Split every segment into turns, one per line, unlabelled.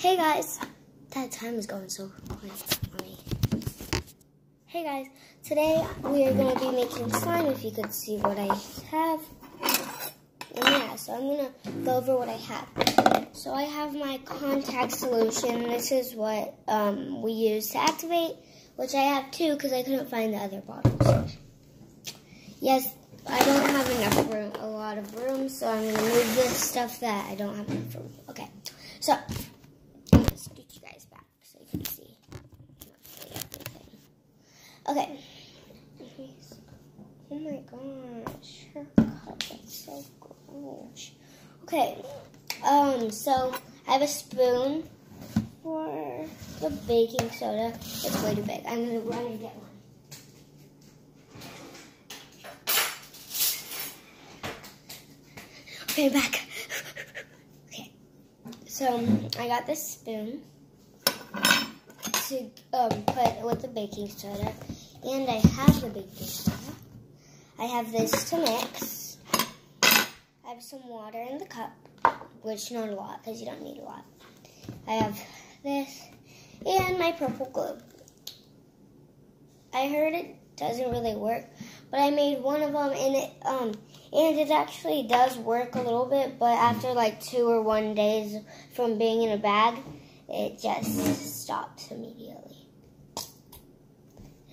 Hey guys, that time is going so quick on me. Hey guys, today we are going to be making slime, if you could see what I have. And yeah, so I'm going to go over what I have. So I have my contact solution. This is what we use to activate, which I have two because I couldn't find the other bottles. Yes, I don't have enough room, a lot of room, so I'm going to move this stuff that I don't have enough room. Okay, so I'm going to scoot you guys back so you can see everything. Okay. Oh my gosh, haircut, that's so gross. Okay, so I have a spoon for the baking soda. It's way too big. I'm going to run and get one. Okay, back. Okay, so I got this spoon to put with the baking soda, and I have the baking soda. I have this to mix. I have some water in the cup, which not a lot because you don't need a lot. I have this and my purple glue. I heard it doesn't really work, but I made one of them, and it actually does work a little bit, but after like 2 or 1 days from being in a bag, it just stops immediately.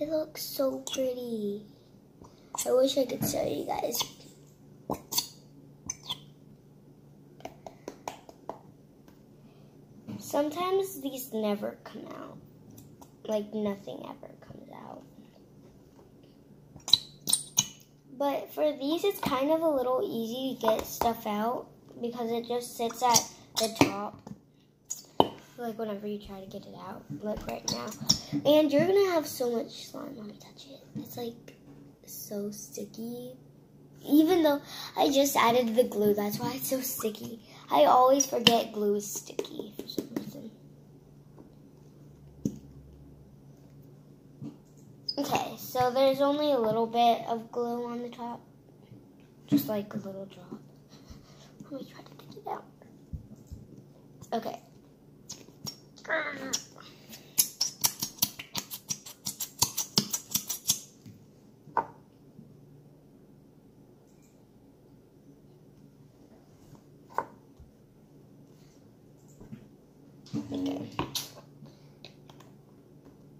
It looks so pretty. I wish I could show you guys. Sometimes these never come out. Like nothing ever comes out. But for these, it's kind of a little easy to get stuff out because it just sits at the top. Like whenever you try to get it out, like right now. And you're going to have so much slime. Let me touch it. It's like so sticky. Even though I just added the glue, that's why it's so sticky. I always forget glue is sticky for some reason. Okay, so there's only a little bit of glue on the top. Just like a little drop. Let me try to take it out. Okay. Okay.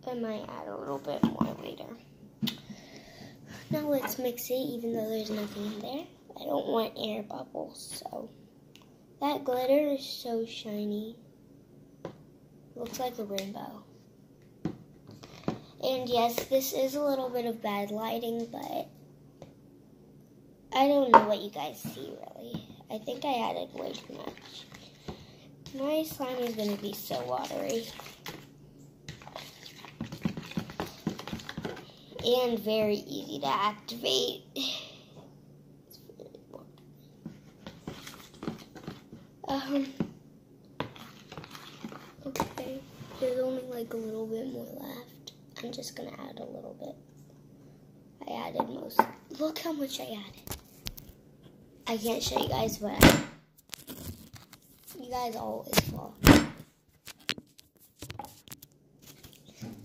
I might add a little bit more later. Now let's mix it, even though there's nothing in there. I don't want air bubbles, so. That glitter is so shiny. Looks like a rainbow. And yes, this is a little bit of bad lighting, but I don't know what you guys see, really. I think I added way too much. My slime is going to be so watery. And very easy to activate. It's really watery. Okay, there's only like a little bit more left. I'm just going to add a little bit. I added most. Look how much I added. I can't show you guys, but you guys always fall.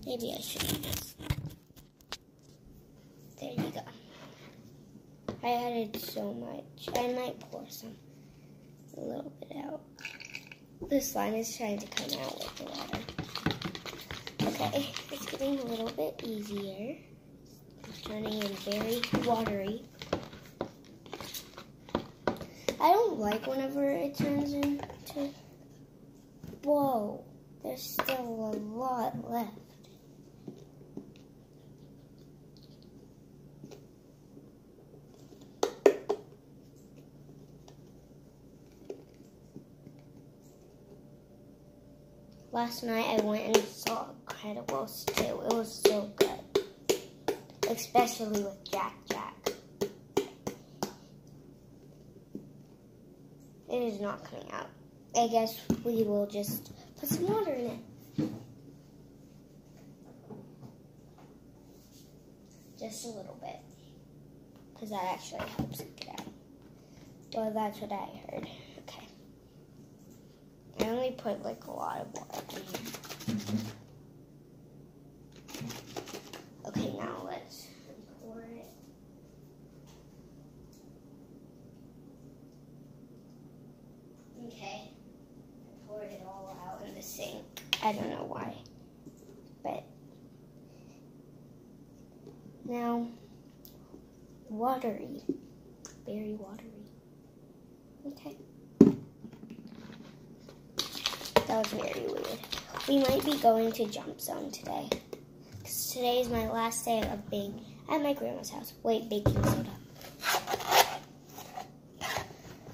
Maybe I should do this. There you go. I added so much. I might pour a little bit out. The slime is trying to come out with the water. Okay, it's getting a little bit easier. It's turning in very watery. I don't like whenever it turns into... Whoa, there's still a lot left. Last night I went and saw Incredibles 2. It was so good. Especially with Jack. It is not coming out. I guess we will just put some water in it. Just a little bit. Because that actually helps it get out. Well, that's what I heard. Okay. I only put like a lot of water in here. Okay, now let's pour it. Okay, I poured it all out in the sink. I don't know why, but now watery, very watery. Okay. That was very weird. We might be going to Jump Zone today. Because today is my last day of being at my grandma's house. Wait, baking soda.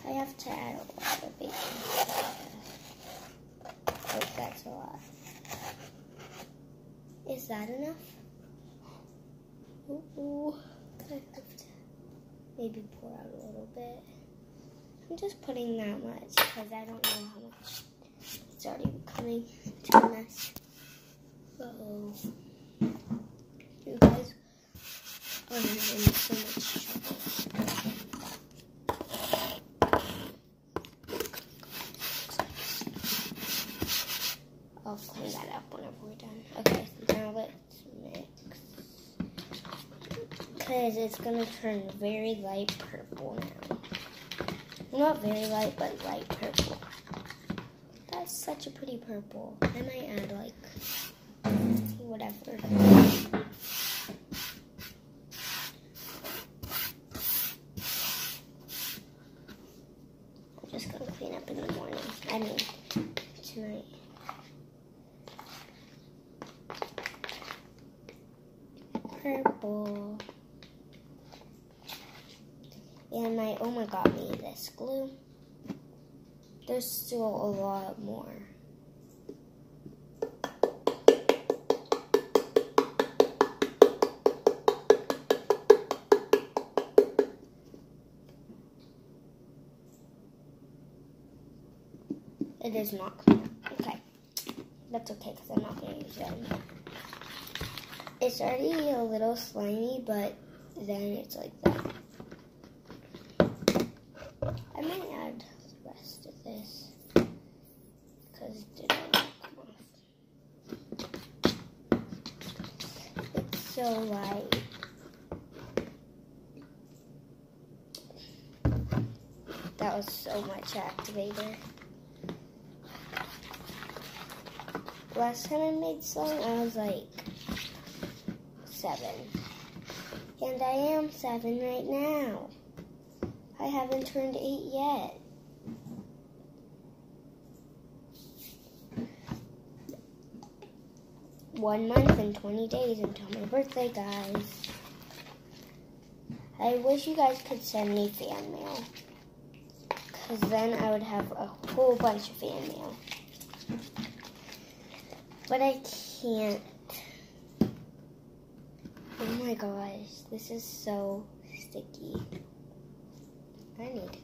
I have to add a lot of baking soda. Oh, that's a lot. Is that enough? Ooh, I have to maybe pour out a little bit. I'm just putting that much because I don't know how much. It's already becoming to a mess. Uh-oh. You guys are in so much trouble. I'll clean that up whenever we're done. Okay, now let's mix. Because it's going to turn very light purple now. Not very light, but light purple. That's such a pretty purple. I might add like whatever. I'm just gonna clean up in the morning. I mean tonight. Purple. And my Oma got me this glue. There's still a lot more. It is not clean. Okay. That's okay because I'm not going to use it anymore. It's already a little slimy, but then it's like that. I might add the rest of this because it didn't come off. It's so light. That was so much activator. Last time I made slime, I was like 7. And I am 7 right now. I haven't turned 8 yet. One month and 20 days until my birthday, guys. I wish you guys could send me fan mail. Because then I would have a whole bunch of fan mail. But I can't. Oh my gosh, this is so sticky. I need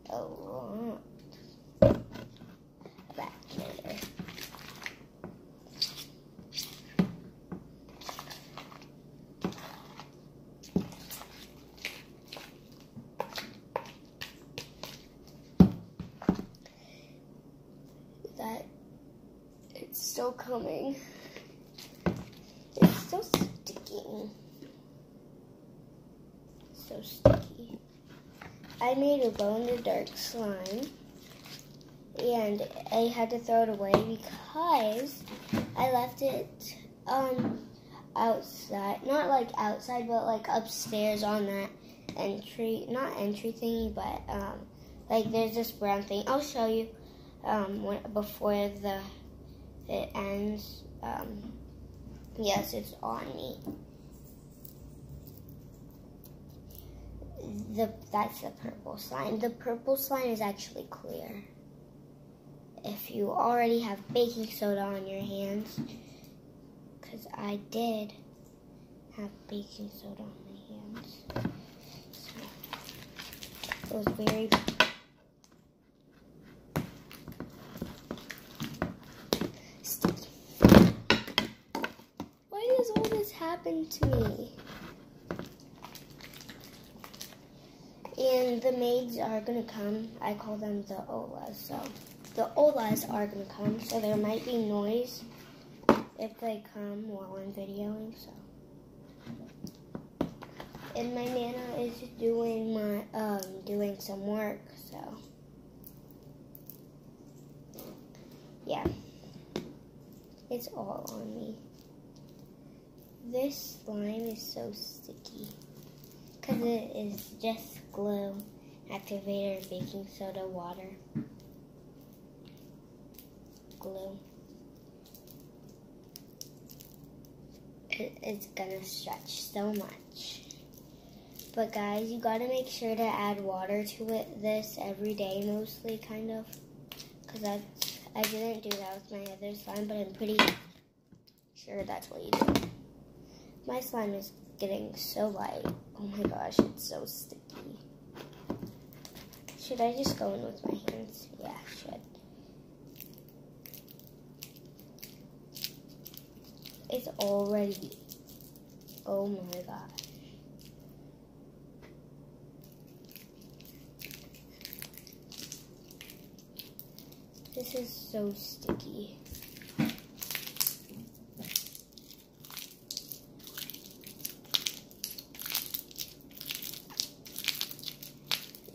a lot back later. That it's still coming. It's so sticky. So sticky. I made a glow-in-the-dark slime, and I had to throw it away because I left it outside. Not like outside, but like upstairs on that entry, not entry thingy, but like there's this brown thing. I'll show you before it ends. Yes, it's on me. That's the purple slime. The purple slime is actually clear. If you already have baking soda on your hands, because I did have baking soda on my hands. So it was very sticky. Why does all this happen to me? And the maids are going to come. I call them the Olas, so the Olas are going to come, so there might be noise if they come while I'm videoing, so. And my Nana is doing doing some work, so. Yeah. It's all on me. This slime is so sticky because it is just glue, activator, baking soda, water, glue. It's gonna stretch so much. But guys, you gotta make sure to add water to this every day mostly, kind of. Because I didn't do that with my other slime, but I'm pretty sure that's what you do. My slime is getting so light. Oh my gosh, it's so sticky. Should I just go in with my hands? Yeah, I should. It's already, oh my gosh. This is so sticky.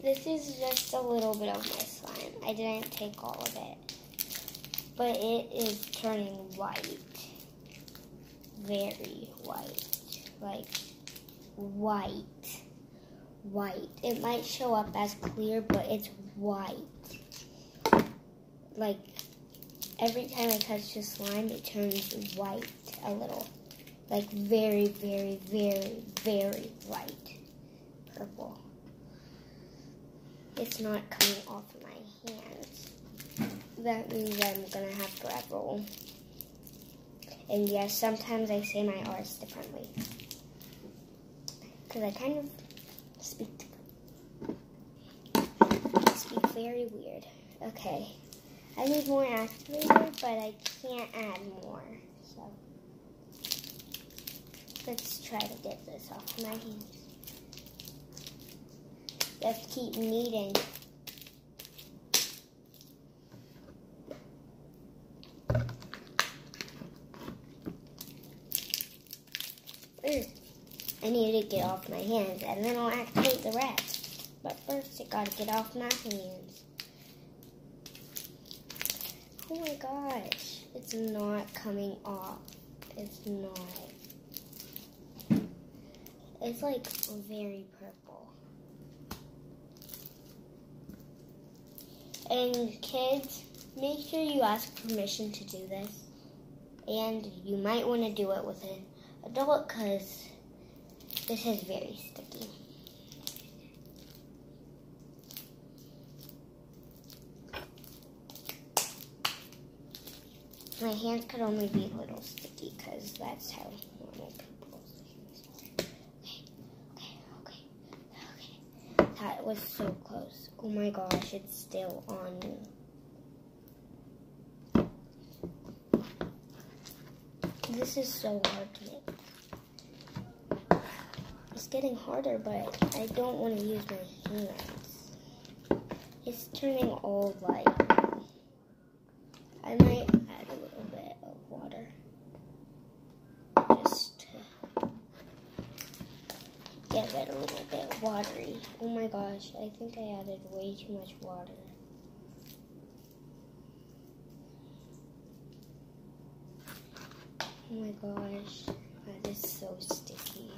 This is just a little bit of my slime. I didn't take all of it. But it is turning white. Very white. Like, white. White. It might show up as clear, but it's white. Like, every time I touch the slime, it turns white a little. Like, very, very, very, very white. Purple. It's not coming off my hands. That means I'm going to have gravel. And yes, sometimes I say my R's differently. Because I kind of speak very weird. Okay. I need more activator, but I can't add more. So, let's try to get this off my hands. Just keep kneading. I need to get off my hands, and then I'll activate the rest. But first, I gotta get off my hands. Oh my gosh, it's not coming off. It's not. It's like very purple. And kids, make sure you ask permission to do this. And you might want to do it with an adult because this is very sticky. My hands could only be a little sticky because that's how normal people's hands are. Okay. That was so close. Oh my gosh, it's still on me. This is so hard to make. It's getting harder, but I don't want to use my hands. It's turning all white. I might add a little bit of water just to get it a little bit watery. Oh my gosh, I think I added way too much water. Oh my gosh, that is so sticky.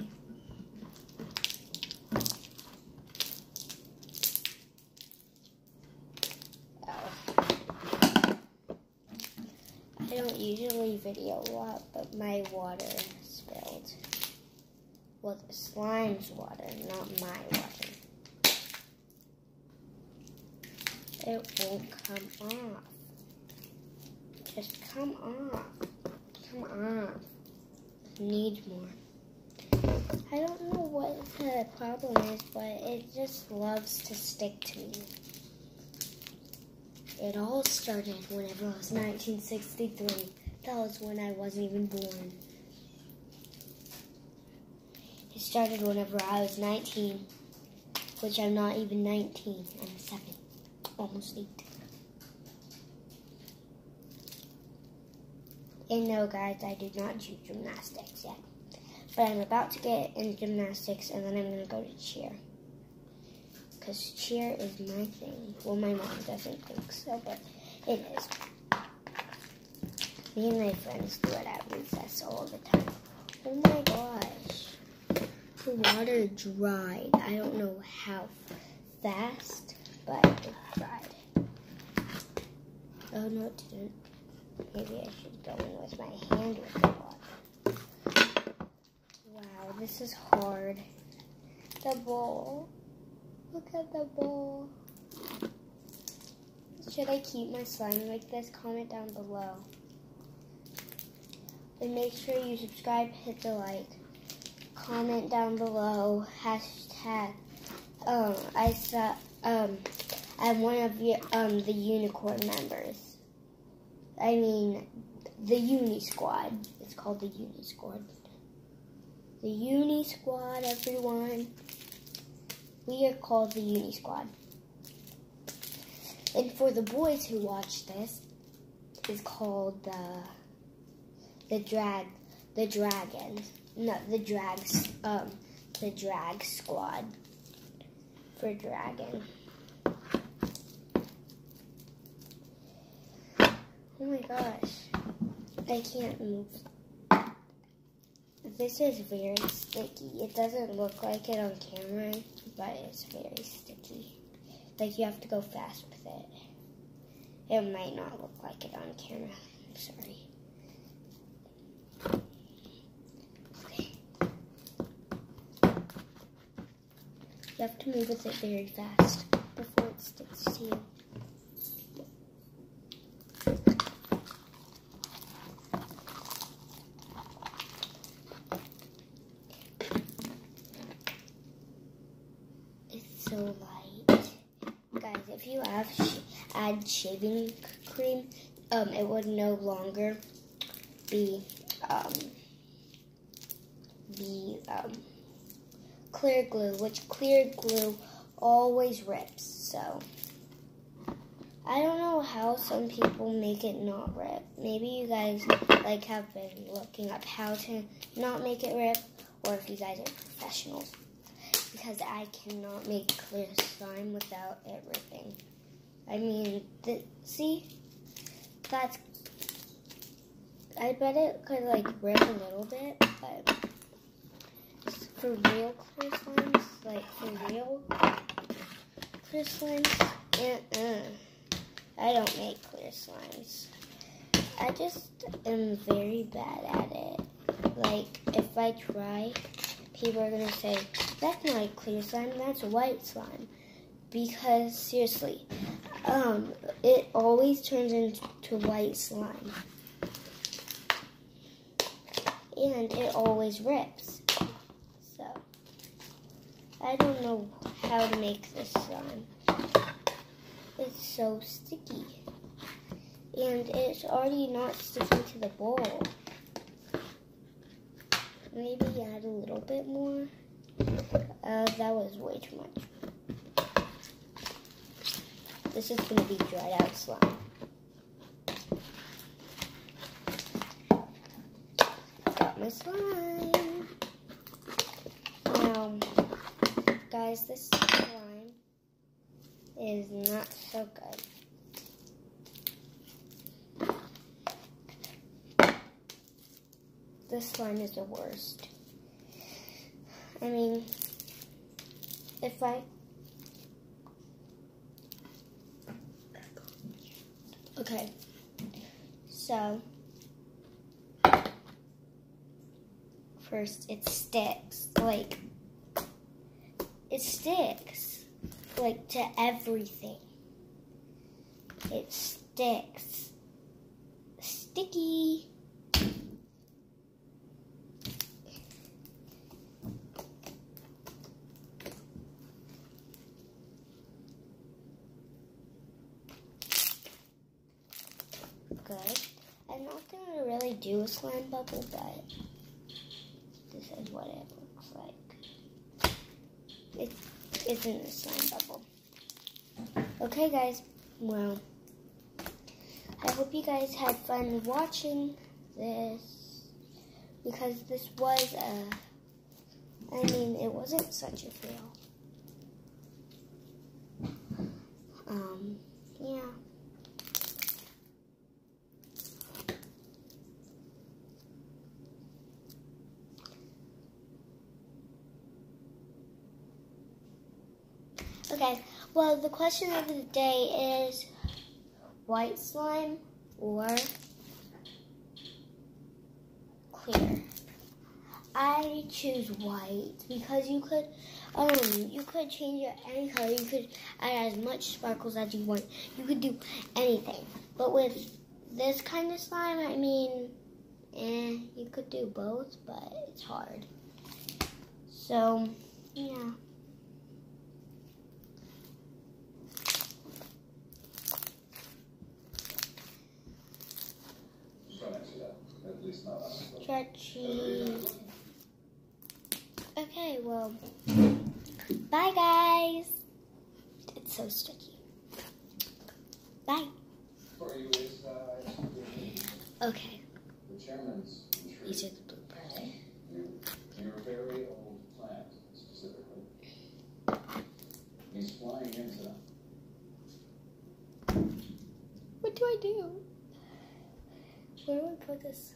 I don't usually video a lot, but my water spilled. Well, the slime's water, not my water. It won't come off. Just come off. Come off. Need more. I don't know what the problem is, but it just loves to stick to me. It all started whenever I was 1963. That was when I wasn't even born. It started whenever I was 19, which I'm not even 19. I'm 7, almost 8. And no, guys, I do not do gymnastics yet. But I'm about to get into gymnastics, and then I'm going to go to cheer. Because cheer is my thing. Well, my mom doesn't think so, but it is. Me and my friends do it at recess all the time. Oh my gosh. The water dried. I don't know how fast, but it dried. Oh no, it didn't. Maybe I should go in with my hand with the water. Wow, this is hard. The bowl. Look at the bowl. Should I keep my slime like this? Comment down below. And make sure you subscribe, hit the like, comment down below, hashtag, I'm one of the unicorn members. I mean, the Uni Squad. It's called the Uni Squad. The Uni Squad, everyone. We are called the Uni Squad. And for the boys who watch this, it's called the drag squad for dragon. Oh my gosh, I can't move. This is very sticky. It doesn't look like it on camera, but it's very sticky. Like, you have to go fast with it. It might not look like it on camera. I'm sorry. Okay. You have to move with it very fast before it sticks to you. So light. Guys, if you add shaving cream, it would no longer be clear glue, which clear glue always rips. So I don't know how some people make it not rip. Maybe you guys have been looking up how to not make it rip, or if you guys are professionals. Because I cannot make clear slime without it ripping. I mean, see? I bet it could rip a little bit, but for real clear slimes, I don't make clear slimes. I just am very bad at it. If I try, people are going to say, that's not a clear slime, that's white slime. Because, seriously, it always turns into white slime. And it always rips. So, I don't know how to make this slime. It's so sticky. And it's already not sticking to the bowl. Maybe add a little bit more. That was way too much. This is going to be dried out slime. Got my slime. Now, guys, this slime is not so good. This slime is the worst. I mean, okay, so, first it sticks, to everything. It sticks. Sticky. Good. I'm not going to really do a slime bubble, but this is what it looks like. It isn't a slime bubble. Okay, guys. Well, I hope you guys had fun watching this because this was it wasn't such a fail. Yeah. Okay, well, the question of the day is white slime or clear. I choose white because you could change it any color. You could add as much sparkles as you want. You could do anything. But with this kind of slime, you could do both, but it's hard. So, yeah. Stretchy. Okay, well, bye guys. It's so stretchy. Bye. Okay. These are the bloopers.
You're a very old plant, specifically. He's flying into them.
What do I do? Where do I put this?